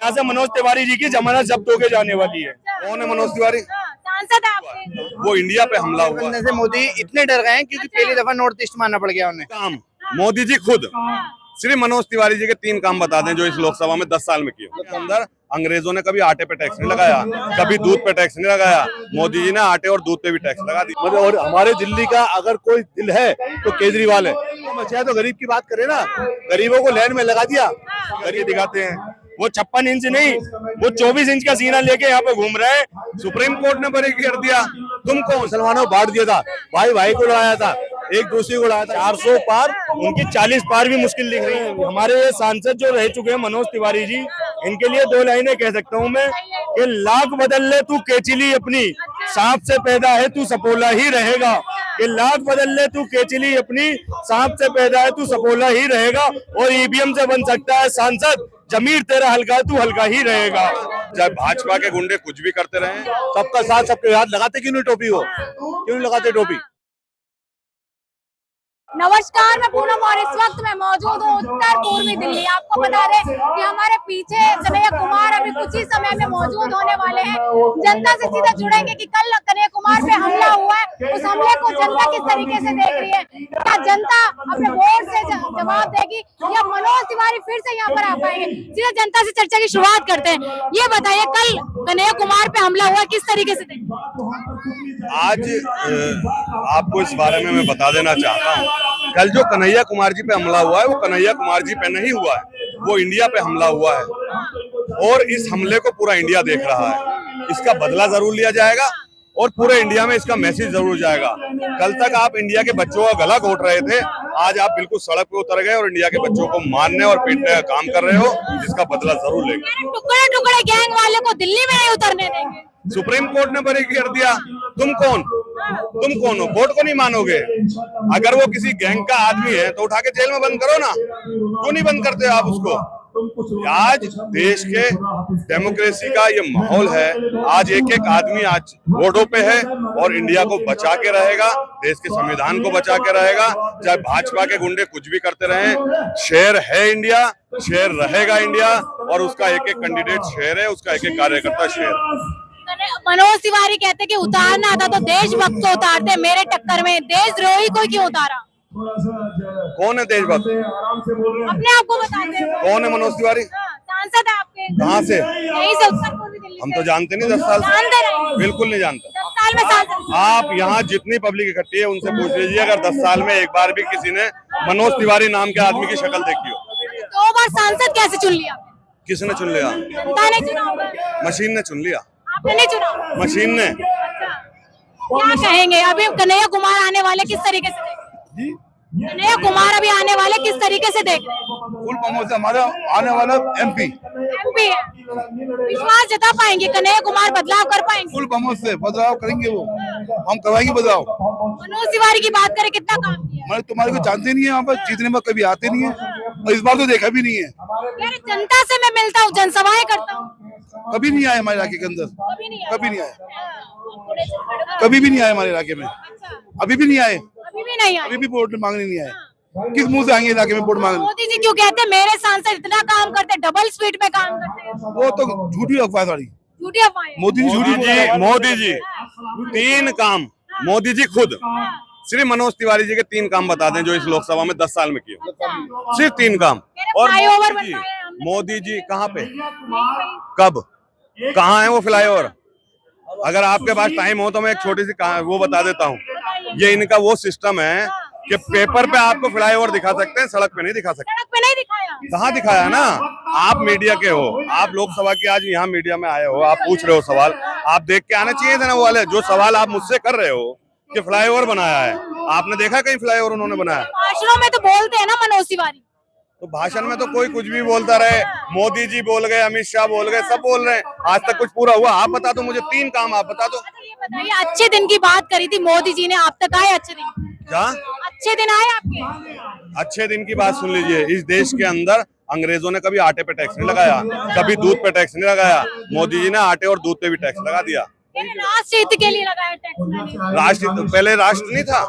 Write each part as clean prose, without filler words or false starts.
यहाँ से मनोज तिवारी जी की जमानत जब्त होके जाने वाली है। कौन है मनोज तिवारी? सांसद है आपके। वो इंडिया पे हमला हुआ करने से मोदी इतने डर गए हैं क्योंकि पहली दफा नॉर्थ ईस्ट मानना पड़ गया उन्हें। काम मोदी जी खुद श्री मनोज तिवारी जी के 3 काम बता दें जो इस लोकसभा में 10 साल में किए। उसके अंदर अंग्रेजों ने कभी आटे पे टैक्स नहीं लगाया, कभी दूध पे टैक्स नहीं लगाया। मोदी जी ने आटे और दूध पे भी टैक्स लगा दी। मतलब और हमारे दिल्ली का अगर कोई दिल है तो केजरीवाल है। तो तो गरीब की बात करें ना, गरीबों को लाइन में लगा दिया। गरीब दिखाते हैं वो 56 इंच नहीं, वो 24 इंच का सीना लेके यहाँ पे घूम रहे हैं। सुप्रीम कोर्ट ने बरी कर दिया। तुम को मुसलमानों को बांट दिया था, भाई भाई को लड़ाया था, एक दूसरे को लड़ाया था। 400 पार, उनकी 40 पार भी मुश्किल दिख रही है। हमारे ये सांसद जो रह चुके हैं मनोज तिवारी जी, इनके लिए 2 लाइनें कह सकता हूँ मैं कि लाख बदल ले तू केचली अपनी, सांप से पैदा है तू सपोला ही रहेगा। कि लाख बदल ले तू केचली अपनी, सांप से पैदा है तू सपोला ही रहेगा। और ईवीएम से बन सकता है सांसद, जमीर तेरा हल्का तू हल्का ही रहेगा। जब भाजपा के गुंडे कुछ भी करते रहे, सबका साथ सबके हाथ लगाते क्यों नहीं टोपी हो, क्यों नहीं लगाते टोपी? नमस्कार, मैं पूनम और इस वक्त मैं मौजूद हूँ उत्तर पूर्वी दिल्ली। आपको बता दें कि हमारे पीछे कन्हैया कुमार अभी कुछ ही समय में मौजूद होने वाले हैं। जनता से सीधा जुड़ेंगे कि कल कन्हैया कुमार पे हमला हुआ है, उस हमले को जनता किस तरीके से देख रही है, क्या जनता अपने वोट से जवाब देगी या मनोज तिवारी फिर से यहाँ पर आ पाएंगे। सीधा जनता से चर्चा की शुरुआत करते हैं। ये बताइए, कल कन्हैया कुमार पे हमला हुआ, किस तरीके से देखें? आज आपको इस बारे में मैं बता देना चाहता हूँ। कल जो कन्हैया कुमार जी पे हमला हुआ है वो कन्हैया कुमार जी पे नहीं हुआ है, वो इंडिया पे हमला हुआ है। और इस हमले को पूरा इंडिया देख रहा है। इसका बदला जरूर लिया जाएगा और पूरे इंडिया में इसका मैसेज जरूर जाएगा। कल तक आप इंडिया के बच्चों का गला घोट रहे थे, आज आप बिल्कुल सड़क पे उतर गए और इंडिया के बच्चों को मारने और पीटने का काम कर रहे हो, जिसका बदला जरूर लेंगे। टुकड़े टुकड़े गैंग वाले को दिल्ली में नहीं उतरने देंगे। सुप्रीम कोर्ट ने बरी कर दिया। तुम कौन हो? कोर्ट को नहीं मानोगे? अगर वो किसी गैंग का आदमी है तो उठा के जेल में बंद करो ना, क्यों नहीं बंद करते आप उसको? आज देश के डेमोक्रेसी का ये माहौल है। आज एक एक आदमी आज रोडों पे है और इंडिया को बचा के रहेगा, देश के संविधान को बचा के रहेगा। चाहे भाजपा के गुंडे कुछ भी करते रहे, शेर है इंडिया, शेर रहेगा इंडिया। और उसका एक एक कैंडिडेट शेर है, उसका एक एक कार्यकर्ता शेर। मनोज तिवारी कहते कि उतारना आता तो देशभक्त को उतारते, मेरे टक्कर में देशद्रोही को क्यों उतारा? कौन है देशभक्त? अपने आप को बताते हैं। कौन है मनोज तिवारी? सांसद है आपके। कहाँ से? यहीं से, उत्तर पूर्वी दिल्ली से। हम तो जानते नहीं 10 साल से, बिल्कुल नहीं जानते। 10 साल में सांसद। आप यहाँ जितनी पब्लिक इकट्ठी है उनसे पूछ लीजिए, अगर 10 साल में एक बार भी किसी ने मनोज तिवारी नाम के आदमी की शक्ल देखी हो। 2 बार सांसद कैसे चुन लिया? किसने चुन लिया? जनता ने चुना होगा। मशीन ने चुन लिया। आपने नहीं चुना? मशीन ने। क्या कहेंगे अभी कन्हैया कुमार आने वाले, किस तरीके से देख? कन्हैया कुमार अभी आने वाले किस तरीके से देख रहे हैं? फुल प्रमोशन से हमारा आने वाला एमपी है। विश्वास जता पाएंगे कन्हैया कुमार बदलाव कर पाएंगे? फुल प्रमोशन से बदलाव करेंगे, वो हम करवाएंगे बदलाव। मनोज तिवारी की बात करें, कितना काम किया? मैं तुम्हारे को जानते नहीं है, यहाँ पर जीतने में कभी आते नहीं है और इस बार तो देखा भी नहीं है। यार जनता से मैं मिलता हूँ, जनसभाएं करता हूँ, कभी नहीं आए हमारे इलाके के अंदर, कभी नहीं आए। कभी नहीं आए, कभी भी नहीं आए हमारे इलाके में। अभी भी नहीं आए, अभी भी नहीं आए। अभी भी वोट मांगने नहीं आए। किस मुंह से आएंगे इलाके में वोट मांगने? मोदी जी क्यों कहते हैं मेरे सांसद इतना काम करते, डबल स्पीड में काम करते हैं? वो तो झूठी अफवाह सारी, झूठी अफवाहें। मोदी मोदी जी 3 काम मोदी जी खुद श्री मनोज तिवारी जी के 3 काम बता दें जो इस लोकसभा में 10 साल में किए। सिर्फ 3 काम। और मोदी जी कहाँ पे, कब, कहाँ है वो फ्लाईओवर? अगर आपके पास टाइम हो तो मैं एक छोटी सी वो बता देता हूँ। ये इनका वो सिस्टम है कि पेपर पे आपको फ्लाईओवर दिखा सकते हैं, सड़क पे नहीं दिखा सकते। सड़क पे नहीं दिखाया? कहाँ दिखाया ना? आप मीडिया के हो, आप लोकसभा की आज यहाँ मीडिया में आए हो, आप पूछ रहे हो सवाल, आप देख के आना चाहिए था ना वो वाले जो सवाल आप मुझसे कर रहे हो कि फ्लाईओवर बनाया है। आपने देखा कहीं फ्लाईओवर उन्होंने बनाया? भाषणों में तो बोलते हैं ना मनोज तिवारी। तो भाषण में तो कोई कुछ भी बोलता रहे, मोदी जी बोल गए, अमित शाह बोल गए, सब बोल रहे हैं, आज तक कुछ पूरा हुआ? आप बता दो मुझे 3 काम, आप बता दो। ये बताइए, अच्छे दिन की बात करी थी मोदी जी ने, आप तक आए अच्छे दिन? क्या अच्छे दिन आए आपके? अच्छे दिन की बात सुन लीजिए। इस देश के अंदर अंग्रेजों ने कभी आटे पे टैक्स नहीं लगाया, कभी दूध पे टैक्स नहीं लगाया। मोदी जी ने आटे और दूध पे भी टैक्स लगा दिया। राष्ट्र हित के लिए लगाया टैक्स। राष्ट्र पहले राष्ट्र नहीं था,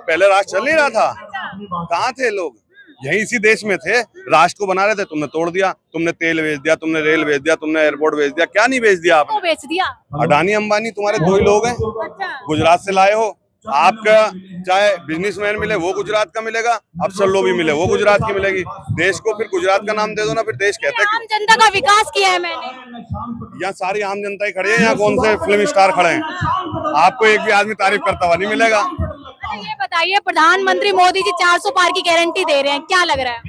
पहले राष्ट्र चल नहीं रहा था। कहाँ थे लोग? यही इसी देश में थे, राष्ट्र को बना रहे थे, तुमने तोड़ दिया। तुमने तेल बेच दिया, तुमने रेल बेच दिया, तुमने एयरपोर्ट बेच दिया, क्या नहीं बेच दिया आपने? तो बेच दिया। अडानी अंबानी तुम्हारे दो ही लोग हैं, अच्छा। गुजरात से लाए हो। आपका चाहे बिजनेसमैन मिले वो गुजरात का मिलेगा, अफसर लोग भी मिले वो गुजरात की मिलेगी। देश को फिर गुजरात का नाम दे दो ना, फिर देश कहते आम जनता का विकास किया है मैंने। यहाँ सारी आम जनता ही खड़ी है, यहाँ कौन से फिल्म स्टार खड़े हैं? आपको एक भी आदमी तारीफ करता हुआ नहीं मिलेगा। अच्छा ये बताइए, प्रधानमंत्री मोदी जी 400 पार की गारंटी दे रहे हैं, क्या लग रहा है?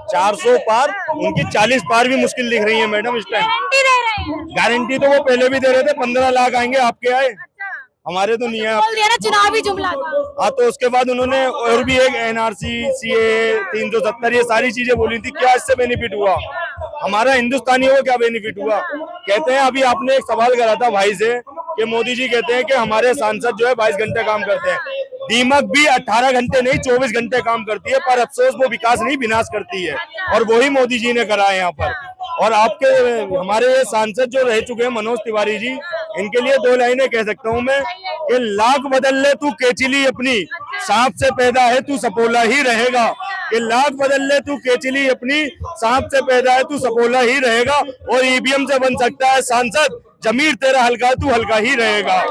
400 पार, उनकी 40 पार भी मुश्किल दिख रही है मैडम इस टाइम। गारंटी दे रहे हैं। गारंटी तो वो पहले भी दे रहे थे, 15 लाख आएंगे, आपके आए, हमारे तो नहीं है। बोल दिया ना, चुनावी जुमला था। हाँ, तो उसके बाद उन्होंने और भी एक NRC, CAA, 370 ये सारी चीजें बोली थी। क्या इससे बेनिफिट हुआ? हमारा हिंदुस्तानियों को क्या बेनिफिट हुआ? कहते हैं, अभी आपने एक सवाल करा था भाई से कि मोदी जी कहते हैं कि हमारे सांसद जो है 22 घंटे काम करते हैं। दीमक भी 18 घंटे नहीं 24 घंटे काम करती है, पर अफसोस वो विकास नहीं विनाश करती है, और वही मोदी जी ने करा है यहाँ पर। और आपके हमारे ये सांसद जो रह चुके हैं मनोज तिवारी जी, इनके लिए 2 लाइनें कह सकता हूँ मैं कि लाख बदल ले तू केचली अपनी, सांप से पैदा है तू सपोला ही रहेगा। कि लाख बदल ले तू केचली अपनी, सांप से पैदा है तू सपोला ही रहेगा। और EVM से बन सकता है सांसद, जमीर तेरा हल्का तू हल्का ही रहेगा।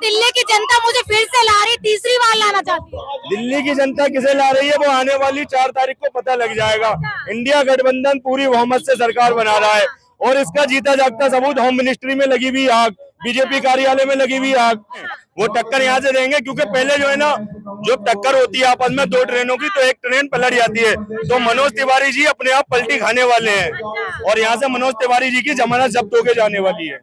दिल्ली की जनता मुझे फिर से ला रही, तीसरी बार लाना चाहती है। दिल्ली की जनता किसे ला रही है वो आने वाली 4 तारीख को पता लग जाएगा। इंडिया गठबंधन पूरी बहुमत से सरकार बना रहा है, और इसका जीता जागता सबूत होम मिनिस्ट्री में लगी हुई आग, बीजेपी कार्यालय में लगी हुई आग। वो टक्कर यहाँ से देंगे, क्योंकि पहले जो है ना, जो टक्कर होती है आपस में 2 ट्रेनों की, तो एक ट्रेन पलट जाती है। तो मनोज तिवारी जी अपने आप पलटी खाने वाले हैं, और यहाँ से मनोज तिवारी जी की जमानत जब्त होके जाने वाली है।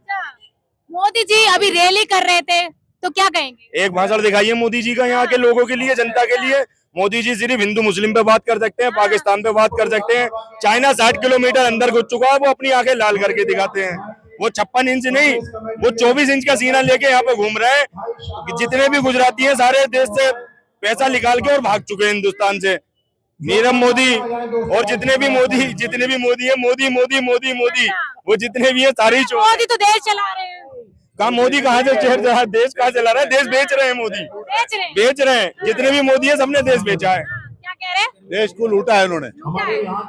मोदी जी अभी रैली कर रहे थे, तो क्या कहेंगे? एक भाषण दिखाइए मोदी जी का यहाँ के लोगों के लिए, जनता के लिए। मोदी जी सिर्फ हिंदू मुस्लिम पे बात कर सकते हैं, पाकिस्तान पे बात कर सकते हैं। चाइना 60 किलोमीटर अंदर घुस चुका है, वो अपनी आंखें लाल करके दिखाते हैं। वो 56 इंच नहीं, वो 24 इंच का सीना लेके यहाँ पे घूम रहे हैं। जितने भी गुजराती हैं सारे देश से पैसा निकाल के और भाग चुके हैं हिंदुस्तान से। नीरव मोदी और जितने भी मोदी है, मोदी मोदी मोदी मोदी, वो जितने भी है सारे चोर। मोदी तो देश चला रहे हैं। कहा मोदी कहाँ से चेहर रहा है? देश कहाँ चला रहा है? देश बेच रहे हैं मोदी, बेच रहे हैं। जितने भी मोदी है सबने देश बेचा है। क्या कह रहे हैं? देश को लूटा है उन्होंने।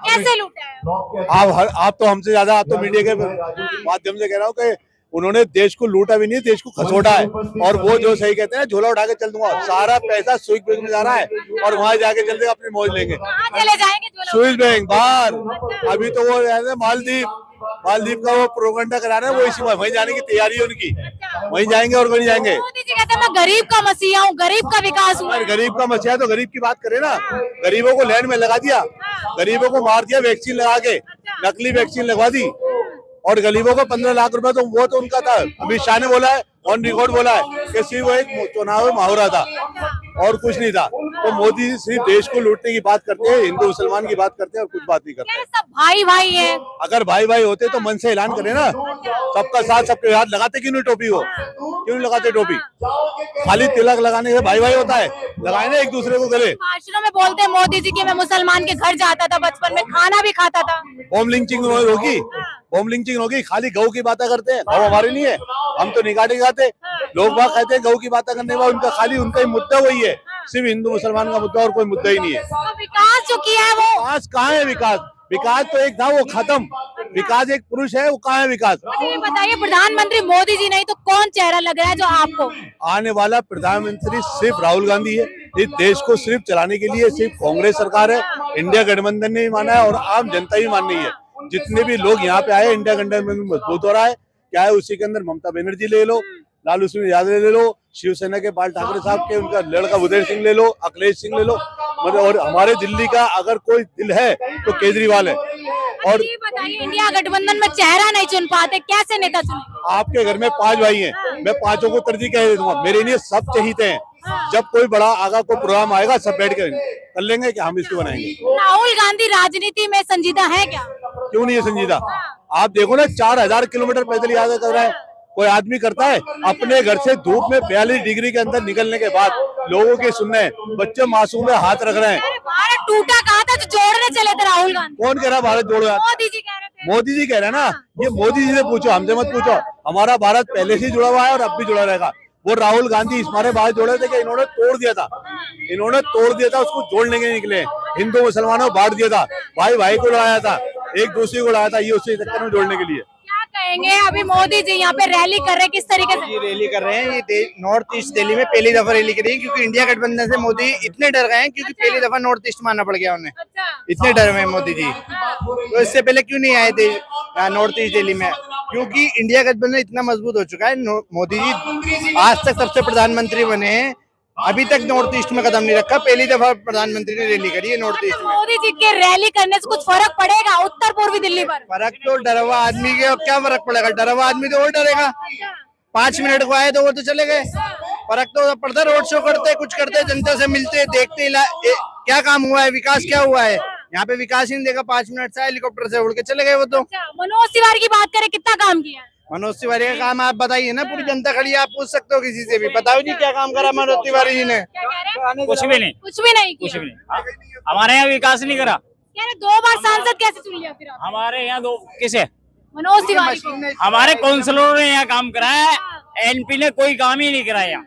कैसे लूटा है? आप तो हमसे ज्यादा, आप तो मीडिया के माध्यम से कह रहा हूँ कि उन्होंने देश को लूटा भी नहीं, देश को खसोटा है। और वो जो सही कहते हैं, झोला उठा के चल दूंगा, सारा पैसा स्विस बैंक में जा रहा है, और वहां जाके चलते अपनी मौज लेंगे। चले जाएंगे स्विस बैंक बाहर। अभी तो वो मालदीव का वो प्रोगंडा करा रहे हैं, वो इसी वहीं जाने की तैयारी है उनकी, वहीं जाएंगे और कहीं जाएंगे। मोदी जी कहते हैं मैं गरीब का मसीहा हूँ, गरीब का विकास हुआ। गरीब का मसीहा तो गरीब की बात करें ना, गरीबों को लाइन में लगा दिया, गरीबों को मार दिया वैक्सीन लगा के, नकली वैक्सीन लगवा दी, और गरीबों को 15 लाख रुपए तो वो तो उनका था। अमित शाह ने बोला है, ऑन रिकॉर्ड बोला है कि सिर्फ वो एक चुनाव मुहावरा था और कुछ नहीं था। तो मोदी जी सिर्फ देश को लूटने की बात करते हैं, हिंदू मुसलमान की बात करते हैं, और कुछ बात नहीं करते। सब भाई भाई है। अगर भाई भाई होते तो मन से ऐलान करें ना, सबका साथ सबके हाथ। लगाते क्यों नहीं टोपी? हो क्यों नहीं लगाते टोपी? खाली तिलक लगाने से भाई भाई होता है? लगाए ना एक दूसरे को गले। भाषणों में बोलते हैं मोदी जी की मैं मुसलमान के घर जाता था बचपन में, खाना भी खाता था। होम लिंचिंग होगी, होम लिंचिंग होगी। खाली गऊ की बातें करते हैं, गऊ हमारे नहीं है, हम तो निकाटे खाते। लोग बात कहते हैं गऊ की बातें करने का, उनका खाली उनका ही मुद्दा वही है, सिर्फ हिंदू मुसलमान का मुद्दा, और कोई मुद्दा ही नहीं है। तो विकास जो किया है वो, विकास कहाँ है? विकास तो एक था, वो खत्म। विकास एक पुरुष है, वो कहाँ है विकास? ये बताइए, प्रधानमंत्री मोदी जी नहीं तो कौन चेहरा लग रहा है जो आपको? आने वाला प्रधानमंत्री सिर्फ राहुल गांधी है। इस देश को सिर्फ चलाने के लिए सिर्फ कांग्रेस सरकार है, इंडिया गठबंधन ने भी माना है, और आम जनता भी मान रही है। जितने भी लोग यहाँ पे आए, इंडिया गठबंधन में मजबूत हो रहा है। क्या है उसी के अंदर? ममता बनर्जी ले लो, लालू सिंह यादव ले लो, शिवसेना के बाल ठाकरे साहब के उनका लड़का उदय सिंह ले लो, अखिलेश सिंह ले लो, मतलब। और हमारे दिल्ली का अगर कोई दिल है तो केजरीवाल है। और ये बताइए, इंडिया गठबंधन में चेहरा नहीं चुन पाते, कैसे नेता चुने? आपके घर में 5 भाई हैं, मैं 5 को तरजीह कह दे दूंगा। मेरे लिए सब चहीते हैं। जब कोई बड़ा आगा कोई प्रोग्राम आएगा, सब बैठ के कर लेंगे कि हम इसको बनाएंगे। राहुल गांधी राजनीति में संजीदा है क्या? क्यों नहीं है संजीदा? आप देखो ना, 4000 किलोमीटर पैदल यात्रा कर रहा है, कोई आदमी करता है? अपने घर से धूप में 42 डिग्री के अंदर निकलने के बाद लोगों के सुनने हैं, बच्चे मासूम में हाथ रख रहे हैं। भारत टूटा कहा था जो जोड़ने चले थे राहुल गांधी। कौन कह रहा भारत जोड़ो? मोदी जी कह रहे थे। मोदी जी कह रहे हैं ना, ये मोदी जी से पूछो, हमसे मत पूछो। हमारा भारत पहले से जुड़ा हुआ है और अब भी जुड़ा रहेगा। वो राहुल गांधी इस मारे बात जोड़े थे कि इन्होंने तोड़ दिया था, उसको जोड़ने के निकले। हिंदू मुसलमानों को बांट दिया था, भाई भाई को लड़ाया था, एक दूसरे को लड़ाया था, ये उसी चक्कर में जोड़ने के लिए। क्या कहेंगे अभी मोदी जी यहाँ पे रैली कर रहे हैं, किस तरीके से? ये रैली कर रहे हैं, ये नॉर्थ ईस्ट दिल्ली में पहली दफा रैली करी है, क्योंकि इंडिया गठबंधन से मोदी इतने डर गए हैं, क्योंकि पहली दफा नॉर्थ ईस्ट मानना पड़ गया उन्हें। अच्छा, इतने डर में मोदी जी, तो इससे पहले क्यों नहीं आए थे नॉर्थ ईस्ट दिल्ली में? क्योंकि इंडिया गठबंधन इतना मजबूत हो चुका है। मोदी जी आज तक सबसे प्रधानमंत्री बने हैं, अभी तक नॉर्थ ईस्ट में कदम नहीं रखा, पहली दफा प्रधानमंत्री ने रैली करी है नॉर्थ ईस्ट में। मोदी जी के रैली करने से कुछ फर्क पड़ेगा उत्तर पूर्वी दिल्ली पर? फर्क तो डरा हुआ आदमी के, और क्या फर्क पड़ेगा? डरा हुआ आदमी तो और डरेगा। 5 मिनट को आए तो वो तो चले गए। फर्क तो पड़ता, रोड शो करते, कुछ करते, जनता से मिलते, देखते क्या काम हुआ है, विकास क्या हुआ है। यहाँ पे विकास ही नहीं देखा, 5 मिनट से हेलीकॉप्टर से उड़ के चले गए वो तो। मनोज तिवारी की बात करें, कितना काम किया? मनोज तिवारी का काम आप बताइए ना, पूरी जनता खड़ी है, आप पूछ सकते हो किसी से भी, बताओ जी क्या काम करा मनोज तिवारी जी ने? क्या कह रहे हैं? कुछ भी नहीं, कुछ भी नहीं कुछ किया। भी नहीं। हमारे यहाँ विकास नहीं करा। कह रहे 2 बार सांसद कैसे चुन लिया फिर आप? हमारे यहाँ दो किसे, मनोज तिवारी को। हमारे काउंसलरों ने यहाँ काम कराया है, एनपी ने कोई काम ही नहीं कराया।